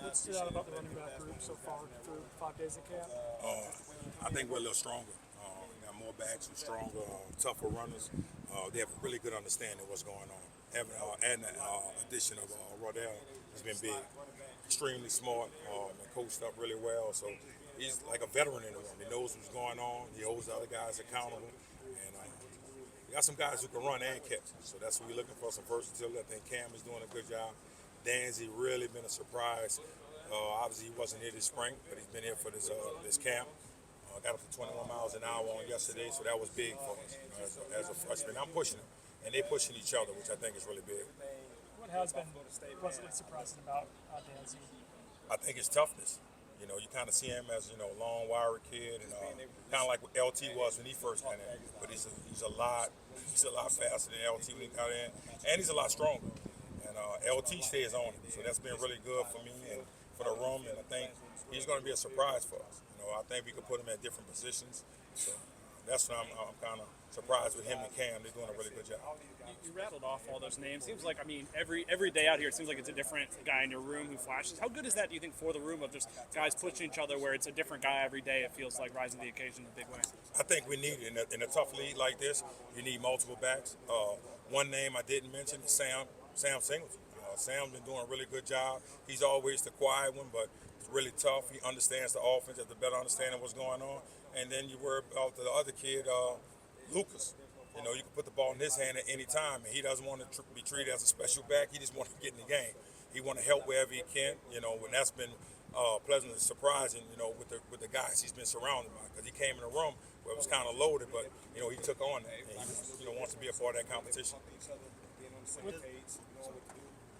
What stood out about the running back group so far through 5 days of camp? I think we're a little stronger. Got more backs and stronger, tougher runners. They have a really good understanding of what's going on. And the addition of Rodell has been big. Extremely smart and coached up really well. So he's like a veteran in the room. He knows what's going on. He holds the other guys accountable. And we got some guys who can run and catch. So that's what we're looking for, some versatility. I think Cam is doing a good job. Danzy really been a surprise. Obviously, he wasn't here this spring, but he's been here for this camp. Got up to 21 miles an hour on yesterday, so that was big for us as a freshman. I'm pushing them, and they're pushing each other, which I think is really big. What has been pleasantly surprising about Danzy? I think his toughness. You know, you kind of see him as, a long, wiry kid, and kind of like what LT was when he first got in. But he's a lot faster than LT when he got in, and he's a lot stronger. And LT stays on him, so that's been really good for me and for the room. And I think he's going to be a surprise for us. I think we could put him at different positions. So that's what I'm kind of surprised with him and Cam. They're doing a really good job. You rattled off all those names. Seems like, every day out here, it seems like it's a different guy in your room who flashes. How good is that, do you think, for the room of just guys pushing each other where it's a different guy every day? It feels like rising to the occasion in a big way. I think we need it. In a tough league like this, you need multiple backs. One name I didn't mention is Sam Singleton. Sam's been doing a really good job. He's always the quiet one, but he's really tough. He understands the offense, has a better understanding of what's going on. And then you worry about the other kid, Lucas. You can put the ball in his hand at any time, and he doesn't want to be treated as a special back. He just wants to get in the game. He want to help wherever he can, and that's been pleasantly surprising, with the guys he's been surrounded by. Because he came in a room where it was kind of loaded, but, he took on that, and he wants to be a part of that competition. What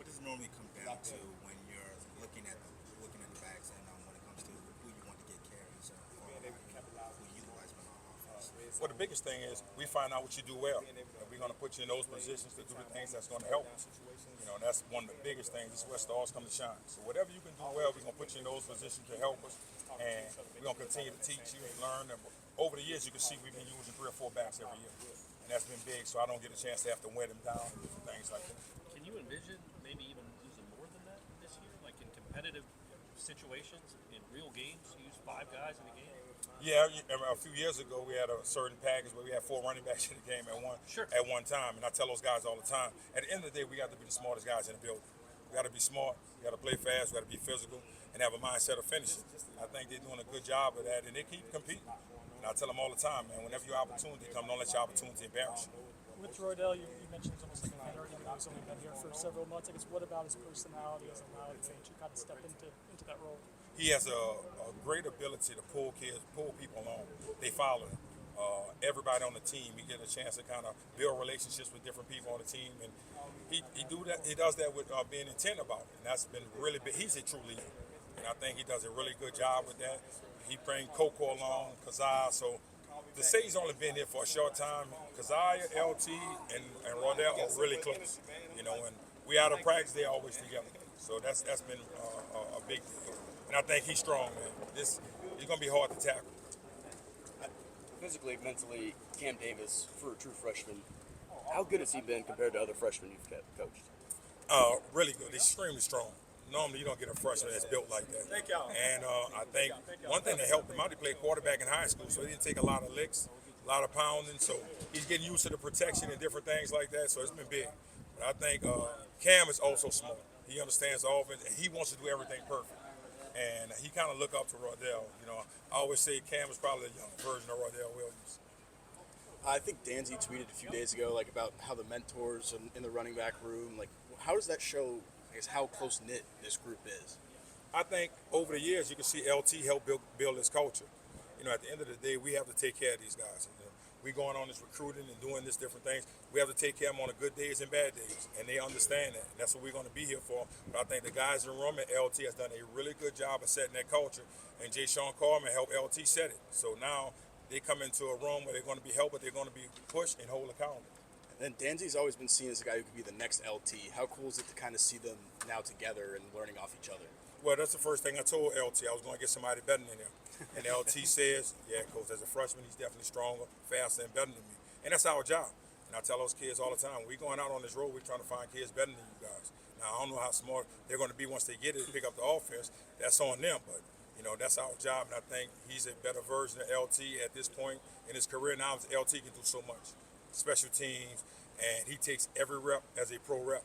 does it normally come down to when you're looking at the backs and when it comes to who you want to get carries or who you utilize on offense? Well, the biggest thing is we find out what you do well, and we're going to put you in those positions to do the things that's going to help us. And that's one of the biggest things. This is where stars come to shine. So whatever you can do well, we're going to put you in those positions to help us, and we're going to continue to teach you and learn. And over the years, you can see we've been using 3 or 4 backs every year, and that's been big. So I don't get a chance to have to wear them down and different things like that. Can you envision maybe even using more than that this year, like in competitive situations, in real games, you use 5 guys in a game? Yeah, a few years ago we had a certain package where we had 4 running backs in the game at one time, and I tell those guys all the time. At the end of the day, we got to be the smartest guys in the building. We got to be smart, we got to play fast, we got to be physical, and have a mindset of finishing. I think they're doing a good job of that, and they keep competing. And I tell them all the time, man, whenever your opportunity comes, don't let your opportunity embarrass you. With Rodell, you mentioned he's almost like a veteran, even though he's only been here for several months. I guess what about his personality has allowed him to kind of step into that role? He has a great ability to pull people along. They follow him. Everybody on the team, he get a chance to kind of build relationships with different people on the team, and he does that with being intent about it, and that's been really big. He's a true leader, and I think he does a really good job with that. He brings Coco along, Kazaa, so to say he's only been here for a short time, Kazaa, LT, and Rodell are really close, and we out of practice, they're always together. So that's been a big deal. And I think he's strong, man. He's going to be hard to tackle. Physically, mentally, Cam Davis, for a true freshman, how good has he been compared to other freshmen you've coached? Really good. He's extremely strong. Normally, you don't get a freshman that's built like that. Thank y'all. And I think one thing that helped him out, he played quarterback in high school, so he didn't take a lot of licks, a lot of pounding. So he's getting used to the protection and different things like that. So it's been big. But I think Cam is also smart. He understands the offense, and he wants to do everything perfect. And he kind of look up to Rodell. I always say Cam is probably a young version of Rodell Williams. I think Danzy tweeted a few days ago, about how the mentors in the running back room, how does that show, I guess, how close-knit this group is? I think over the years, you can see LT help build this culture. At the end of the day, we have to take care of these guys. We going on this recruiting and doing this different things. We have to take care of them on the good days and bad days, and they understand that. And that's what we're going to be here for. But I think the guys in the room at LT has done a really good job of setting that culture, and Jay Sean Carman helped LT set it. So now they come into a room where they're going to be helped, but they're going to be pushed and hold accountable. And Danzy's always been seen as a guy who could be the next LT. How cool is it to kind of see them now together and learning off each other? Well, that's the first thing I told LT. I was going to get somebody better than him. And LT says, yeah, Coach, as a freshman, he's definitely stronger, faster, and better than me. And that's our job. And I tell those kids all the time, we're going out on this road, we're trying to find kids better than you guys. Now, I don't know how smart they're going to be once they get it and pick up the offense. That's on them, but that's our job, and I think he's a better version of LT at this point in his career. Now, LT can do so much, special teams, and he takes every rep as a pro rep,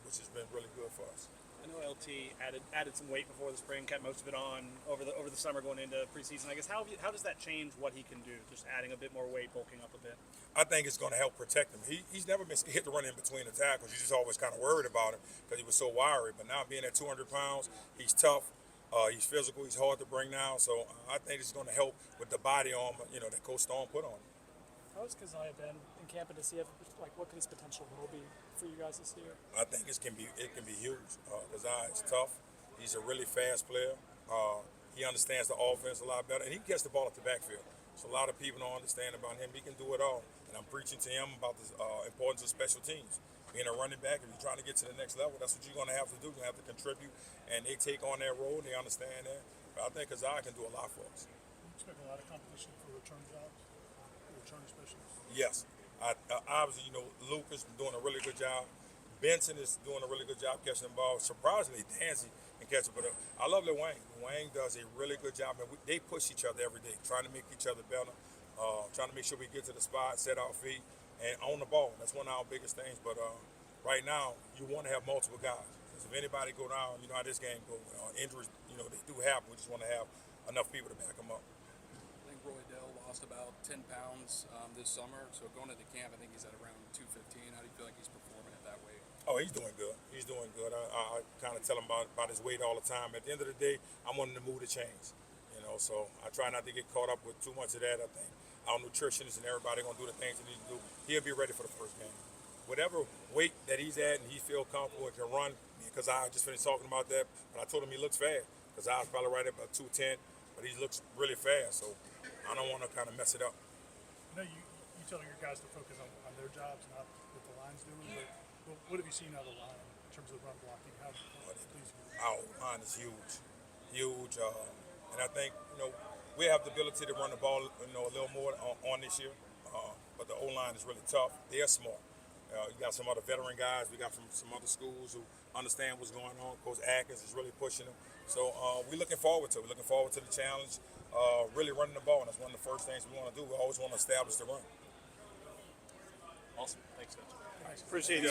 which has been really good for us. I know LT added some weight before the spring, kept most of it on over the summer going into preseason. I guess how does that change what he can do? Just adding a bit more weight, bulking up a bit. I think it's going to help protect him. He's never been scared to run in between the tackles. You're just always kind of worried about him because he was so wiry. But now being at 200 pounds, he's tough. He's physical. He's hard to bring down. So I think it's going to help with the body armor, that Coach Stone put on him. How has Keziah been in camp and to see what could his potential will be for you guys this year? I think it can be huge. Keziah is tough. He's a really fast player. He understands the offense a lot better, and he gets the ball at the backfield. So a lot of people don't understand about him. He can do it all, and I'm preaching to him about the importance of special teams. Being a running back, if you're trying to get to the next level, that's what you're going to have to do. You're going to have to contribute, and they take on that role. They understand that. But I think Keziah can do a lot for us. You expect a lot of competition for return jobs, return specialists? Yes. Obviously, Luke is doing a really good job. Benson is doing a really good job catching the ball. Surprisingly, Danzy can catch it. But I love Wayne. Wayne does a really good job. And they push each other every day, trying to make each other better, trying to make sure we get to the spot, set our feet, and own the ball. That's one of our biggest things. But right now, you want to have multiple guys. Because if anybody go down, you know how this game goes. Injuries, they do happen. We just want to have enough people to back them up. I think Roy Dell lost about 10 pounds this summer. So going into camp, I think he's at around 215. How do you feel like he's performing at that weight? Oh, he's doing good. He's doing good. I kind of tell him about his weight all the time. At the end of the day, I'm wanting to move the chains. So I try not to get caught up with too much of that. I think our nutritionists and everybody going to do the things they need to do. He'll be ready for the first game. Whatever weight that he's at and he feel comfortable and can run, because I just finished talking about that, but I told him he looks fast. Because I was probably right at about 210, but he looks really fast. So I don't want to kind of mess it up. You tell your guys to focus on their jobs, not what the line's doing. But what have you seen out of the line in terms of run blocking? How pleased with it? Our line is huge. And I think, we have the ability to run the ball, a little more on this year. But the O-line is really tough. They're smart. You got some other veteran guys. We got from some other schools who understand what's going on. Coach Atkins is really pushing them. So we're looking forward to it. We're looking forward to the challenge, really running the ball. And that's one of the first things we want to do. We always want to establish the run. Awesome. Thanks, Coach. Appreciate it.